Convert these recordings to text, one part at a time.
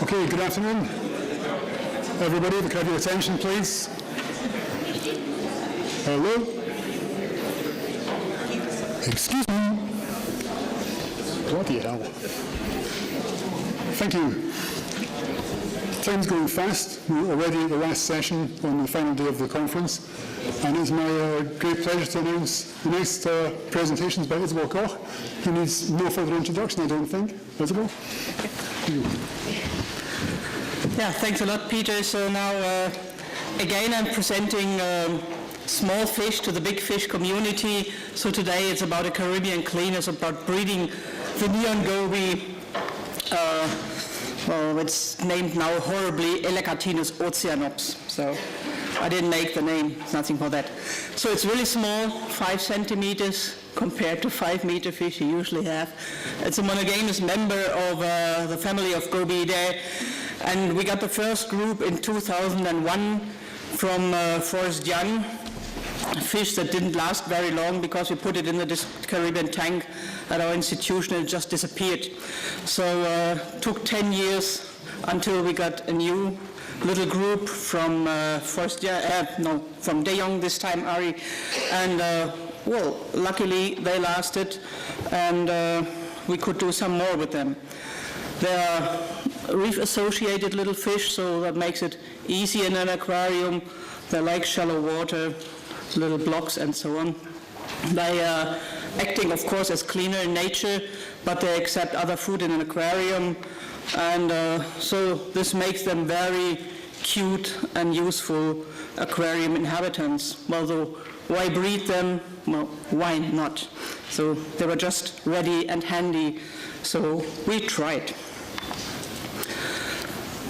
Okay, good afternoon. Everybody, could I have your attention, please? Hello? Excuse me. Bloody hell. Thank you. Time's going fast. We're already at the last session on the final day of the conference. And it's my great pleasure to announce the next presentation is by I Koch, who needs no further introduction, I don't think. Isabel? Yeah, thanks a lot, Peter. So now, again, I'm presenting small fish to the big fish community. So today it's about a Caribbean cleaner, it's about breeding the neon goby. Well, it's named now horribly Elecatinus oceanops. So I didn't make the name, nothing for that. So it's really small, 5 centimeters compared to 5-meter fish you usually have. It's a monogamous member of the family of Gobiidae. And we got the first group in 2001 from Forest Young, a fish that didn't last very long because we put it in the Caribbean tank at our institution and it just disappeared. So took 10 years until we got a new little group from from De Jong this time, Ari. And well, luckily they lasted and we could do some more with them. They are reef-associated little fish, so that makes it easy in an aquarium. They like shallow water, little blocks and so on. They are acting, of course, as cleaner in nature, but they accept other food in an aquarium. And so this makes them very cute and useful aquarium inhabitants. Although, why breed them? Well, why not? So they were just ready and handy, so we tried.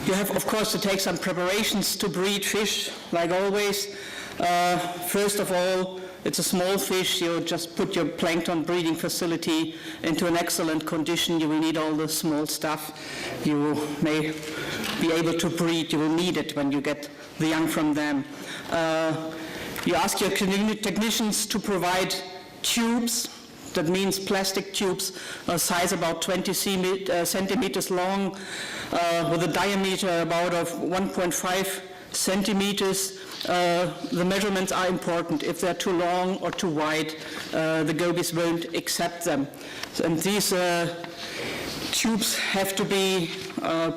You have, of course, to take some preparations to breed fish, like always. First of all, it's a small fish. You just put your plankton breeding facility into an excellent condition. You will need all the small stuff. You may be able to breed. You will need it when you get the young from them. You ask your technicians to provide tubes. That means plastic tubes, size about 20 centimeters long, with a diameter about of 1.5 centimeters. The measurements are important. If they're too long or too wide, the gobies won't accept them. And these tubes have to be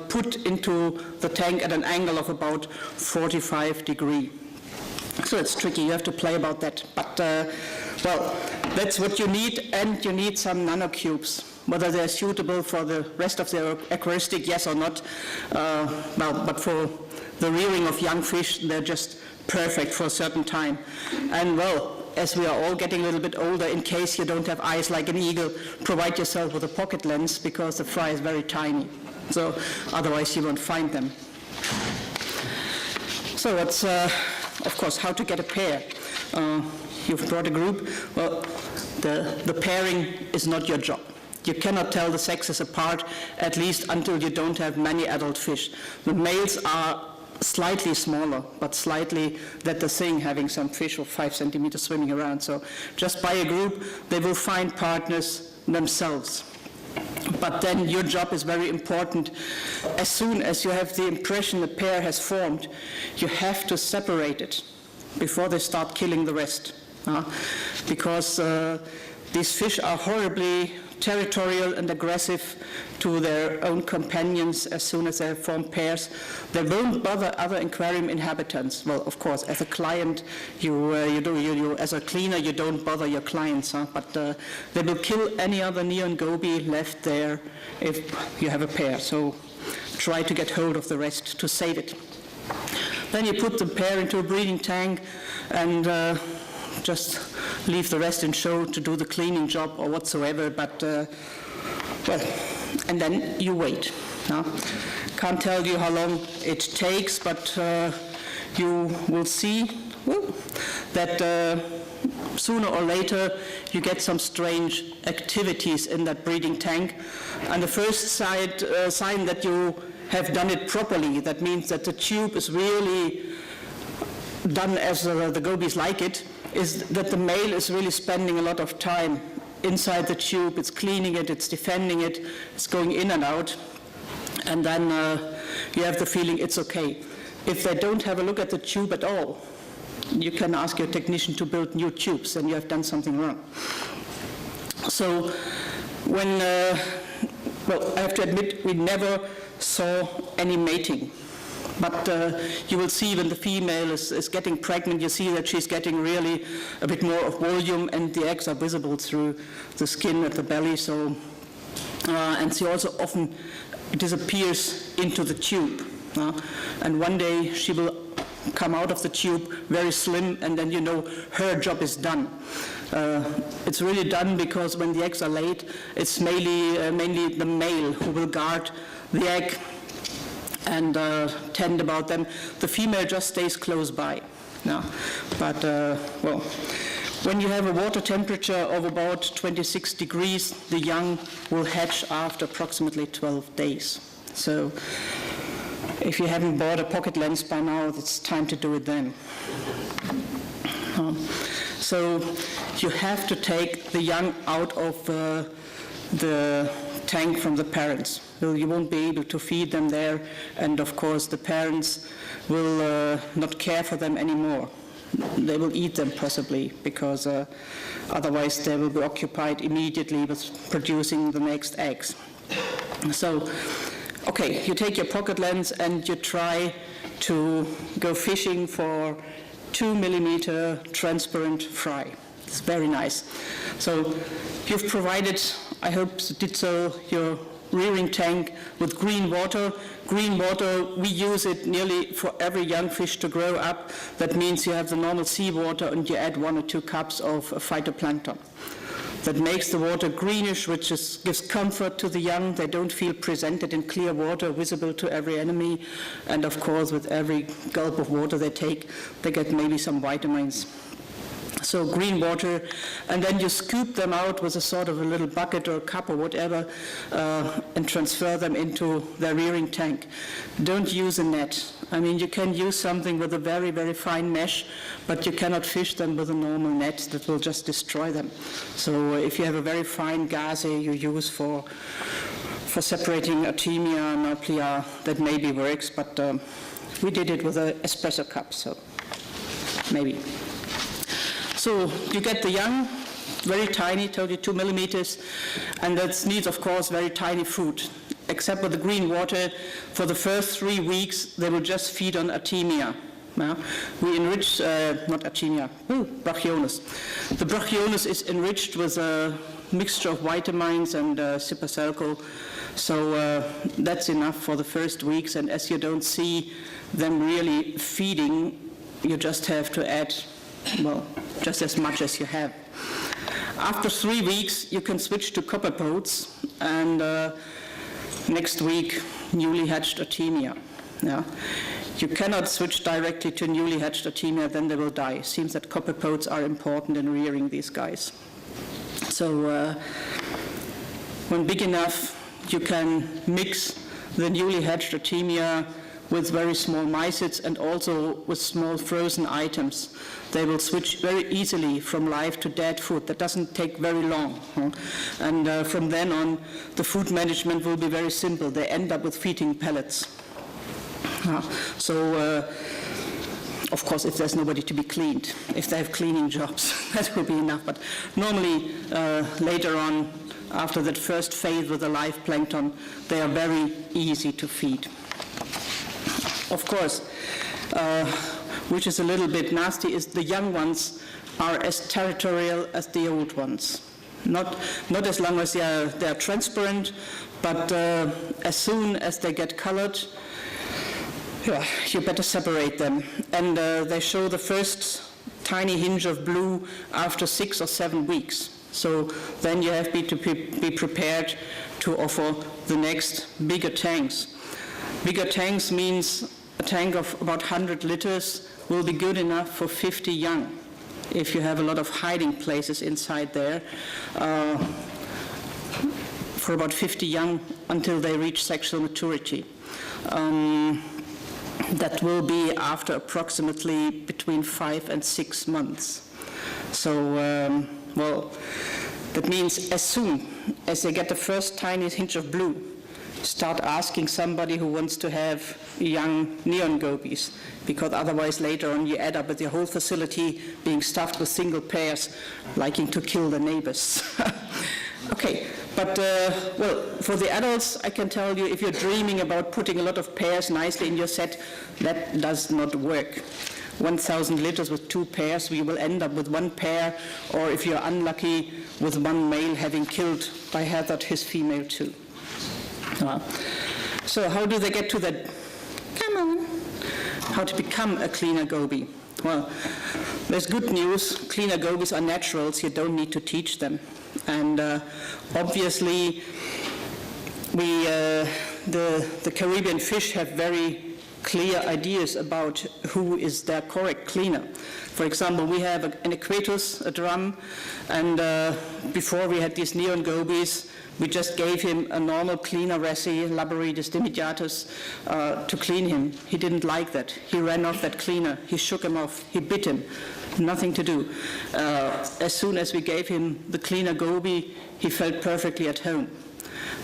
put into the tank at an angle of about 45 degrees. So it's tricky, you have to play about that. But, well, that's what you need, and you need some nanocubes. Whether they're suitable for the rest of the aquaristic, yes or not. Well, but for the rearing of young fish, they're just perfect for a certain time. And, well, as we are all getting a little bit older, in case you don't have eyes like an eagle, provide yourself with a pocket lens because the fry is very tiny. So otherwise you won't find them. So it's, of course, how to get a pair. You've brought a group. Well, the pairing is not your job. You cannot tell the sexes apart, at least until you don't have many adult fish. The males are slightly smaller, but slightly that the thing, having some fish of 5 centimeters swimming around. So just by a group, they will find partners themselves. But then your job is very important. As soon as you have the impression a pair has formed, you have to separate it before they start killing the rest. Because these fish are horribly territorial and aggressive to their own companions as soon as they have formed pairs. They won't bother other aquarium inhabitants. Well, of course, as a client, as a cleaner, you don't bother your clients, but they will kill any other neon goby left there if you have a pair. So try to get hold of the rest to save it. Then you put the pair into a breeding tank and just leave the rest in show to do the cleaning job or whatsoever, but well, and then you wait. Can't tell you how long it takes, but you will see that sooner or later you get some strange activities in that breeding tank, and the first sign that you have done it properly, that means that the tube is really done as the gobies like it, is that the male is really spending a lot of time inside the tube. It's cleaning it, it's defending it, it's going in and out. And then you have the feeling it's okay. If they don't have a look at the tube at all, you can ask your technician to build new tubes, and you have done something wrong. So when, well, I have to admit, we never saw any mating. But you will see when the female is getting pregnant, you see that she's getting really a bit more of volume, and the eggs are visible through the skin at the belly. So, and she also often disappears into the tube. And one day she will come out of the tube very slim, and then you know her job is done. It's really done because when the eggs are laid, it's mainly the male who will guard the egg and tend about them. The female just stays close by. But well, when you have a water temperature of about 26 degrees, the young will hatch after approximately 12 days. So if you haven't bought a pocket lens by now, it's time to do it then. So you have to take the young out of the tank from the parents. You won't be able to feed them there, and of course the parents will not care for them anymore. They will eat them possibly, because otherwise they will be occupied immediately with producing the next eggs. So, okay, you take your pocket lens and you try to go fishing for 2 millimeter transparent fry. It's very nice. So you've provided, I hope you did so, your rearing tank with green water. Green water, we use it nearly for every young fish to grow up. That means you have the normal seawater and you add 1 or 2 cups of phytoplankton. That makes the water greenish, which gives comfort to the young. They don't feel presented in clear water, visible to every enemy. And of course, with every gulp of water they take, they get maybe some vitamins. So green water, and then you scoop them out with a sort of a little bucket or a cup or whatever, and transfer them into their rearing tank. Don't use a net. I mean, you can use something with a very, very fine mesh, but you cannot fish them with a normal net. That will just destroy them. So if you have a very fine gaze you use for separating Artemia and Nauplea, that maybe works, but we did it with an espresso cup, so maybe. So you get the young, very tiny, told you 2 millimeters, and that needs, of course, very tiny food. Except with the green water, for the first 3 weeks, they will just feed on Artemia. We enrich, not Artemia, Brachionis. The Brachionis is enriched with a mixture of vitamins and cipasalco, so that's enough for the first weeks, and as you don't see them really feeding, you just have to add, well, just as much as you have. After 3 weeks, you can switch to copper pods, and next week, newly hatched Artemia. You cannot switch directly to newly hatched Artemia, then they will die. It seems that copper pods are important in rearing these guys. So when big enough, you can mix the newly hatched Artemia with very small mysids and also with small frozen items. They will switch very easily from live to dead food. That doesn't take very long. And from then on, the food management will be very simple. They end up with feeding pellets. So, of course, if there's nobody to be cleaned, if they have cleaning jobs, that will be enough. But normally, later on, after that first phase with the live plankton, they are very easy to feed. Of course, which is a little bit nasty, is the young ones are as territorial as the old ones. Not as long as they are transparent, but as soon as they get colored, you better separate them. And they show the first tiny hinge of blue after 6 or 7 weeks. So then you have to be prepared to offer the next bigger tanks. Bigger tanks means a tank of about 100 liters will be good enough for 50 young, if you have a lot of hiding places inside there, for about 50 young until they reach sexual maturity. That will be after approximately between 5 and 6 months. So, well, that means as soon as they get the first tiny hinge of blue, start asking somebody who wants to have young neon gobies, because otherwise later on you end up with your whole facility being stuffed with single pairs, liking to kill the neighbors. Okay, but well, for the adults, I can tell you, if you're dreaming about putting a lot of pairs nicely in your set, that does not work. 1,000 litters with 2 pairs, we will end up with 1 pair, or if you're unlucky, with 1 male having killed by hazard his female too. So how do they get to that? Come on. How to become a cleaner goby? Well, there's good news. Cleaner gobies are naturals. You don't need to teach them. And obviously, the Caribbean fish have very clear ideas about who is their correct cleaner. For example, we have an aquatus, a drum, and before we had these neon gobies, we just gave him a normal cleaner resi, Laboridus dimidiatus, to clean him. He didn't like that. He ran off that cleaner. He shook him off. He bit him. Nothing to do. As soon as we gave him the cleaner goby, he felt perfectly at home.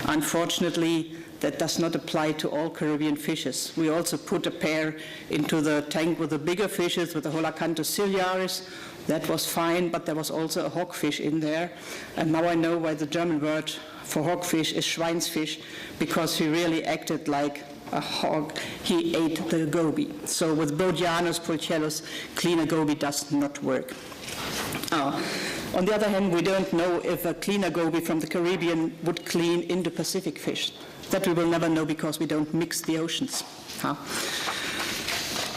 Unfortunately, that does not apply to all Caribbean fishes. We also put a pair into the tank with the bigger fishes, with the Holacanthus ciliaris. That was fine, but there was also a hogfish in there. And now I know why the German word for hogfish is Schweinsfisch, because he really acted like a hog. He ate the goby. So with Bodianus pulchellus, cleaner goby does not work. On the other hand, we don't know if a cleaner goby from the Caribbean would clean Indo-Pacific fish. That we will never know because we don't mix the oceans.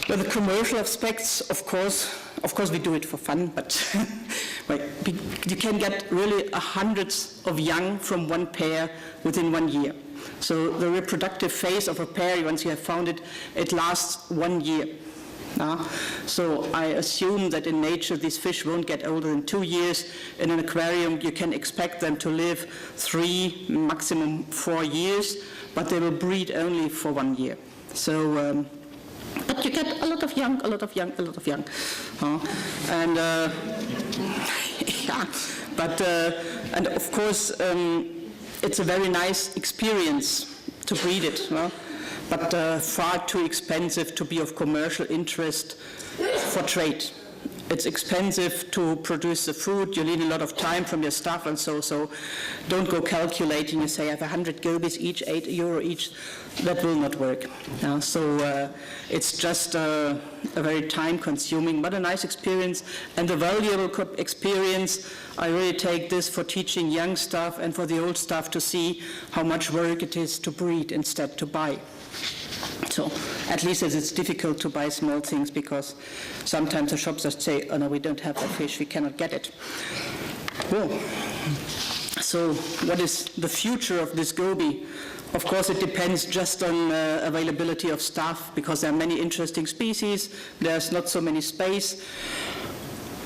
With the commercial aspects, of course we do it for fun, but you can get really hundreds of young from 1 pair within 1 year. So the reproductive phase of a pair, once you have found it, it lasts 1 year. So I assume that in nature these fish won't get older than 2 years. In an aquarium you can expect them to live 3, maximum 4 years, but they will breed only for 1 year. So, but you get a lot of young. And yeah, but and of course it's a very nice experience to breed it. But far too expensive to be of commercial interest for trade. It's expensive to produce the food, you need a lot of time from your staff and so don't go calculating, you say I have 100 gobies each, €8 each, that will not work. So it's just a very time consuming, but a nice experience and a valuable experience. I really take this for teaching young staff and for the old staff to see how much work it is to breed instead to buy. So at least it's difficult to buy small things because sometimes the shops just say, oh no, we don't have that fish, we cannot get it. Well, so what is the future of this goby? Of course, it depends just on availability of staff because there are many interesting species, there's not so many space.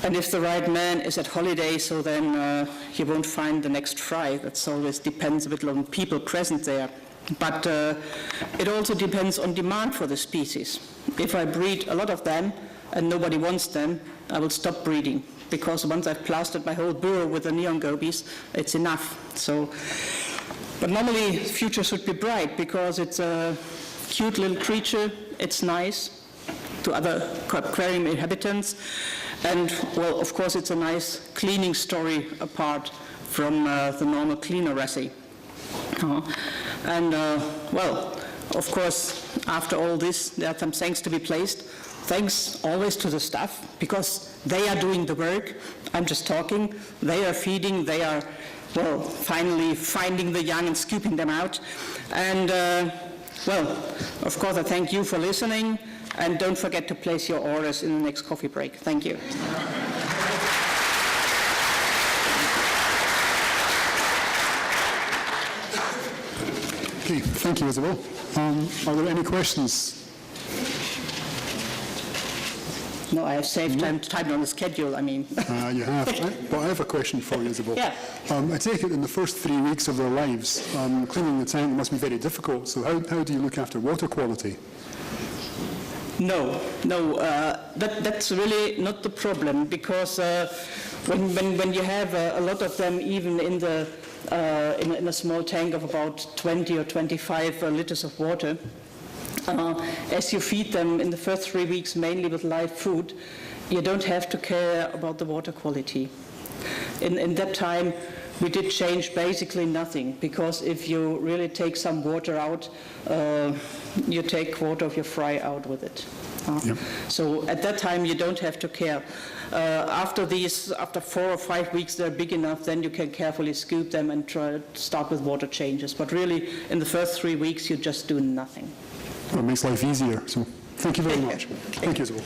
And if the right man is at holiday, so then he won't find the next fry. That always depends a bit on people present there. But it also depends on demand for the species. If I breed a lot of them and nobody wants them, I will stop breeding because once I've plastered my whole burrow with the neon gobies, it's enough. So, but normally the future should be bright because it's a cute little creature, it's nice to other aquarium inhabitants, and well, of course it's a nice cleaning story apart from the normal cleaner resi. And well, of course, after all this, there are some thanks to be placed. Thanks always to the staff, because they are doing the work. I'm just talking. They are feeding. They are, well, finally finding the young and scooping them out. And, well, of course, I thank you for listening. And don't forget to place your orders in the next coffee break. Thank you. Okay, thank you, Isabel. Are there any questions? No, I have saved time on the schedule, I mean. You have. But I have a question for you, Isabel. Yeah. I take it in the first 3 weeks of their lives, cleaning the tank must be very difficult. So how do you look after water quality? No, that's really not the problem, because when you have a lot of them, even in in a small tank of about 20 or 25 liters of water. As you feed them in the first 3 weeks mainly with live food, you don't have to care about the water quality. In that time, we did change basically nothing, because if you really take some water out, you take quarter of your fry out with it. So at that time, you don't have to care. After 4 or 5 weeks, they're big enough, then you can carefully scoop them and try to start with water changes. But really, in the first 3 weeks, you just do nothing. Well, it makes life easier, so thank you very much. Thank you, Isabel.